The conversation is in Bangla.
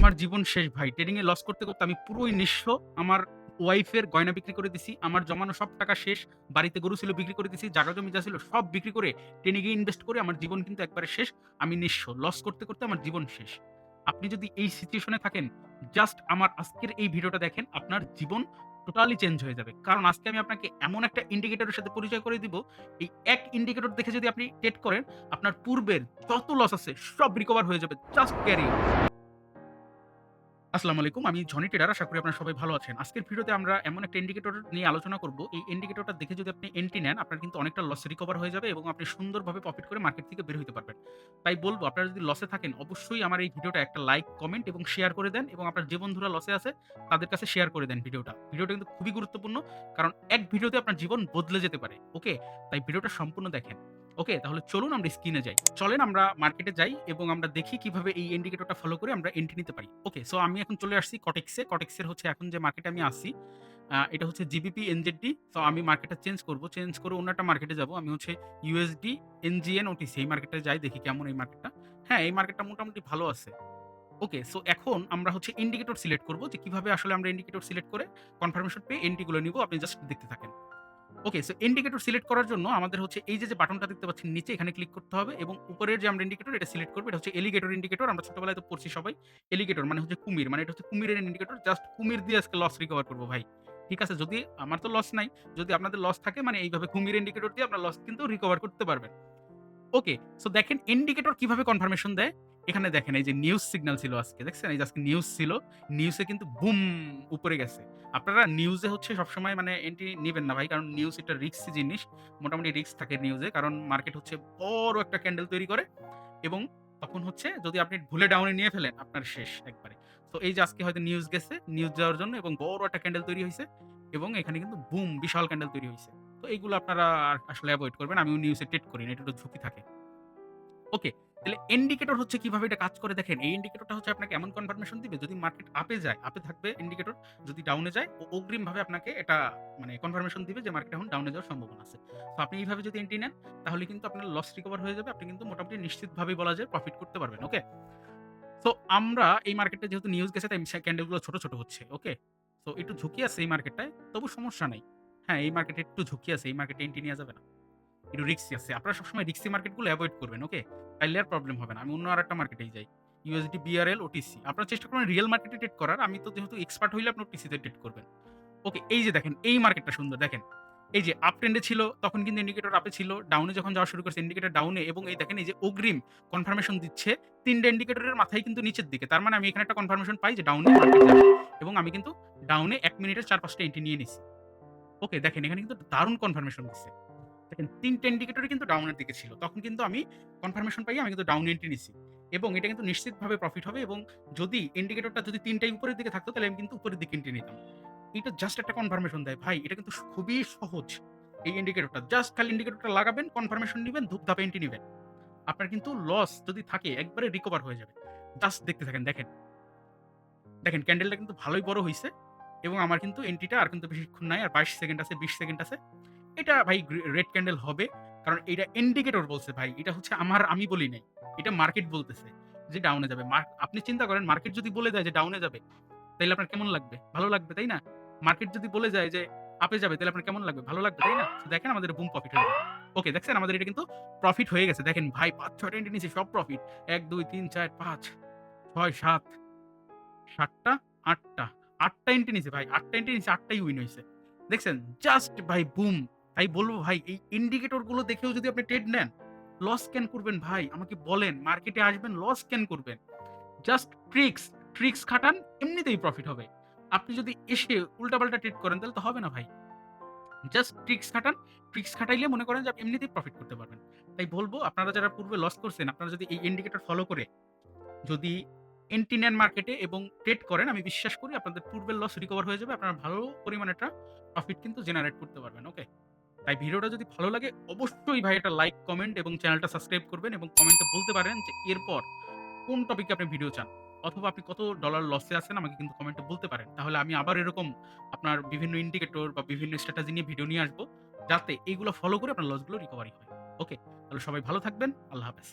আমার জীবন শেষ ভাই। ট্রেডিং এ লস করতে, করতে আমি পুরোই নিঃস্ব। আমার ওয়াইফের গয়না বিক্রি করে দিছি। আমার জমানো সব টাকা শেষ। বাড়িতে গরু ছিল বিক্রি করে দিছি। জাগা জমি যা ছিল সব বিক্রি করে ট্রেডিং এ ইনভেস্ট করে আমার জীবন কিন্তু একবারে শেষ। আমি নিঃস্ব। লস করতে, করতে আমার জীবন শেষ। আপনি যদি এই সিচুয়েশন এ থাকেন, জাস্ট আমার আজকের এই ভিডিওটা দেখেন, আপনার জীবন টোটালি চেঞ্জ হয়ে যাবে। কারণ আজকে আমি আপনাকে এমন একটা ইন্ডিকেটরের সাথে পরিচয় করে দিব, এই এক ইন্ডিকেটর দেখে যদি আপনি ট্রেড করেন, আপনার পূর্বের যত লস আছে সব রিকভার হয়ে যাবে। Just carry on. আসসালামু আলাইকুম। আমি জনি ট্রেডার। আশা করি আপনারা সবাই ভালো আছেন। আজকের ভিডিওতে আমরা এমন একটা ইন্ডিকেটর নিয়ে আলোচনা করব। এই ইন্ডিকেটরটা দেখে যদি আপনি এন্ট্রি নেন, আপনার কিন্তু অনেকটা লস রিকভার হয়ে যাবে এবং আপনি সুন্দরভাবে প্রফিট করে মার্কেট থেকে বের হইতে পারবেন। তাই বলব, আপনারা যদি লসে থাকেন, অবশ্যই আমার এই ভিডিওটা একটা লাইক, কমেন্ট এবং শেয়ার করে দেন এবং আপনার যে বন্ধুরা লসে আছে তাদের কাছে শেয়ার করে দেন ভিডিওটা। ভিডিওটা কিন্তু খুবই গুরুত্বপূর্ণ। কারণ এক ভিডিওতে আপনার জীবন বদলে যেতে পারে। ওকে? তাই ভিডিওটা সম্পূর্ণ দেখেন। ওকে, তাহলে চলুন আমরা স্ক্রিনে যাই। চলেন আমরা মার্কেটে যাই এবং আমরা দেখি কিভাবে এই ইন্ডিকেটরটা ফলো করে আমরা এন্ট্রি নিতে পারি। ওকে, সো আমি এখন চলে আসছি কটেক্সে। কটেক্সের হচ্ছে এখন যে মার্কেটে আমি আছি, এটা হচ্ছে জিবিপি এনজেডডি। সো আমি মার্কেটটা চেঞ্জ করব। চেঞ্জ করে অন্য একটা মার্কেটে যাব। আমি হচ্ছে ইউএসডি এনজিএন ওটিসি এই মার্কেটে যাই, দেখি কেমন এই মার্কেটটা। হ্যাঁ, এই মার্কেটটা মোটামুটি ভালো আছে। ওকে, সো এখন আমরা হচ্ছে ইন্ডিকেটর সিলেক্ট করব যে কিভাবে আসলে আমরা ইন্ডিকেটর সিলেক্ট করে কনফার্মেশন পেয়ে এন্ট্রি গুলো নিব। আপনি জাস্ট দেখতে থাকেন। ওকে, সো ইন্ডিকেটর সিলেক্ট করার জন্য আমাদের হচ্ছে এই যে বাটনটা দেখতে পাচ্ছেন নিচে, এখানে ক্লিক করতে হবে এবং উপরের যে আমরা ইন্ডিকেটর এটা সিলেক্ট করব। এটা হচ্ছে এলিগেটর ইন্ডিকেটর। আমরা ছোটবেলায় তো পড়ছি সবাই। এলিগেটর মানে হচ্ছে কুমির। মানে এটা হচ্ছে কুমিরের ইন্ডিকেটর। জাস্ট কুমির দিয়ে আজকে লস রিকভার করব ভাই। ঠিক আছে? যদি আমার তো লস নাই। যদি আপনাদের লস থাকে, মানে এইভাবে কুমির ইন্ডিকেটর দিয়ে আপনার লস কিন্তু রিকভার করতে পারবেন। ওকে। সো দেখেন ইন্ডিকেটর কিভাবে কনফার্মেশন দেয়। এখানে দেখেন এই যে নিউজ সিগন্যাল ছিল আজকে। দেখছেন? এই যে আজকে নিউজ ছিল। নিউজে কিন্তু বুম উপরে গেছে। আপনারা নিউজে হচ্ছে সবসময় মানে এন্ট্রি নিবেন না ভাই। কারণ নিউজ একটা রিস্কি জিনিস। মোটামুটি রিস্ক থাকে নিউজে। কারণ মার্কেট হচ্ছে বড় একটা ক্যান্ডেল তৈরি করে এবং তখন হচ্ছে যদি আপনি ভুলে ডাউনে নিয়ে ফেলেন, আপনার শেষ একবারে। তো এই যে আজকে হয়তো নিউজ গেছে, নিউজ যাওয়ার জন্য এবং বড় একটা ক্যান্ডেল তৈরি হইছে এবং এখানে কিন্তু বুম বিশাল ক্যান্ডেল তৈরি হইছে। তো এইগুলো আপনারা আসলে এভয়েড করবেন। আমিও নিউজে ট্রেড করি না। এটা একটু ঝুঁকি থাকে। ওকে। তাহলে ইন্ডিকেটর হচ্ছে কিভাবে এটা কাজ করে দেখেন। এই ইন্ডিকেটরটা হচ্ছে আপনাকে এমন কনফার্মেশন দিবে, যদি মার্কেট আপে যায়, আপে থাকবে ইন্ডিকেটর। যদি ডাউনে যায়, অগ্রিমভাবে আপনাকে এটা মানে কনফার্মেশন দিবে যে মার্কেট এখন ডাউনে যাওয়ার সম্ভাবনা আছে। তো আপনি এইভাবে যদি এন্ট্রি নেন, তাহলে কিন্তু আপনার লস রিকভার হয়ে যাবে। আপনি কিন্তু মোটামুটি নিশ্চিতভাবেই বলা যায় প্রফিট করতে পারবেন। ওকে? সো আমরা এই মার্কেটে যেহেতু নিউজ গেছে, তাই ক্যান্ডেল গুলো ছোট, ছোট হচ্ছে। ওকে? সো একটু ঝুঁকি আছে এই মার্কেটটায়। তবু সমস্যা নাই। হ্যাঁ, এই মার্কেটে একটু ঝুঁকি আছে। এই মার্কেটে এন্ট্রি নেয়া যাবে না। একটু রিস্কি আছে। আপনারা সবসময় রিস্কি মার্কেটগুলো এভয়েড করবেন। ওকে? তাইলে আর প্রবলেম হবে না। আমি অন্য আরেকটা মার্কেটেই যাই। USD, BRL, OTC। আপনারা চেষ্টা করবেন রিয়াল মার্কেটে ট্রেড করার। আমি তো যেহেতু এক্সপার্ট হইলে আপনি OTC তে ট্রেড করবেন। ওকে, এই যে দেখেন এই মার্কেটটা সুন্দর দেখেন। এই যে আপ ট্রেন্ড এ ছিল তখন কিন্তু ইন্ডিকেটর আপে ছিল। ডাউনে যখন যাওয়া শুরু করছে ইন্ডিকেটর ডাউনে এবং এই দেখেন এই যে অগ্রিম কনফার্মেশন দিচ্ছে ৩ টা ইন্ডিকেটরের মাথায় কিন্তু নিচের দিকে। তার মানে আমি এখানে একটা কনফার্মেশন পাই যে ডাউনে মার্কেট যাবে এবং আমি কিন্তু ডাউনে ১ মিনিটে ৪-৫ টা এন্ট্রি নিয়ে নিছি। ওকে, দেখেন এখানে কিন্তু দারুণ কনফার্মেশন দিচ্ছে। দেখেন ৩ টা ইন্ডিকেটরই কিন্তু ডাউনের দিকে ছিল। তখন কিন্তু আমি কনফার্মেশন পাই আমি কিন্তু ডাউন এন্ট্রি নিছি। এবং এটা কিন্তু নিশ্চিতভাবে প্রফিট হবে এবং যদি ইন্ডিকেটরটা যদি ৩ টাই উপরের দিকে থাকতো তাহলে আমি কিন্তু উপরের দিকে এন্ট্রি নিতাম। এটা জাস্ট একটা কনফার্মেশন দেয়। ভাই এটা কিন্তু খুবই সহজ। এই ইন্ডিকেটরটা জাস্ট খালি ইন্ডিকেটরটা লাগাবেন, কনফার্মেশন নিবেন, ধুপধাপ এন্ট্রি নিবেন। আপনার কিন্তু লস যদি থাকে একবারে রিকভার হয়ে যাবে। জাস্ট দেখতে থাকেন দেখেন। দেখেন ক্যান্ডেলটা কিন্তু ভালোই বড় হইছে এবং আমার কিন্তু এন্ট্রিটা আর কিন্তু বেশিক্ষণ নাই। আর ২২ সেকেন্ড আছে, ২০ সেকেন্ড আছে। এটা ভাই রেড ক্যান্ডেল হবে। কারণ এইটা ইন্ডিকেটর বলছে ভাই। এটা হচ্ছে আমি বলি নাই। এটা মার্কেট বলতেছে যে ডাউনে যাবে। আপনি চিন্তা করেন মার্কেট যদি বলে দেয় যে ডাউনে যাবে, তাইলে আপনার কেমন লাগবে? ভালো লাগবে, তাই না? মার্কেট যদি বলে যায় যে আপে যাবে, তাহলে আপনার কেমন লাগবে? ভালো লাগবে, তাই না? তো দেখেন আমাদের বুম প্রফিট হয়ে যাবে। ওকে, দেখছেন আমাদের এটা কিন্তু প্রফিট হয়ে গেছে। দেখেন ভাই ৫-৬ টা এন্ট্রি নিছি সব প্রফিট। ১, ২, ৩, ৪, ৫, ৬, ৭, ৭ টা, ৮ টা। ৮ টা এন্ট্রি নিছি ভাই। ৮ টা এন্ট্রি নিছি, ৮ টাই উইন হইছে। দেখছেন? জাস্ট ভাই বুম! তাই বলব ভাই এই ইন্ডিকেটর গুলো দেখেও যদি আপনি ট্রেড নেন, লস কেন করবেন ভাই? আমাকে বলেন। মার্কেটে আসবেন লস কেন করবেন? জাস্ট ট্রিক্স খাটান, এমনিতেই প্রফিট হবে। আপনি যদি এসে উল্টাপাল্টা ট্রেড করেন তাহলে তো হবে না ভাই। জাস্ট ট্রিক্স খাটান। ট্রিক্স খাটাইলে মনে করেন যে আপনি এমনিতেই প্রফিট করতে পারবেন। তাই বলব আপনারা যারা পূর্বে লস করছেন, আপনারা যদি এই ইন্ডিকেটর ফলো করে যদি এন্ট্রি নেন মার্কেটে এবং ট্রেড করেন, আমি বিশ্বাস করি আপনাদের পূর্বের লস রিকভার হয়ে যাবে। আপনারা ভালো পরিমাণে একটা প্রফিট কিন্তু জেনারেট করতে পারবেন। ওকে? তাই ভিডিওটা যদি ভালো লাগে অবশ্যই ভাই একটা লাইক, কমেন্ট এবং চ্যানেলটা সাবস্ক্রাইব করবেন এবং কমেন্টে বলতে পারেন যে এরপর কোন টপিকে আপনি ভিডিও চান। অথবা আপনি কত ডলার লসে আছেন আমাকে কিন্তু কমেন্টে বলতে পারেন। তাহলে আমি আবার এরকম আপনার বিভিন্ন ইন্ডিকেটর বা বিভিন্ন স্ট্র্যাটেজি নিয়ে ভিডিও নিয়ে আসবো। যাতে এইগুলো ফলো করে আপনার লসগুলো রিকভারি হয়। ওকে? তাহলে সবাই ভালো থাকবেন। আল্লাহ হাফেজ।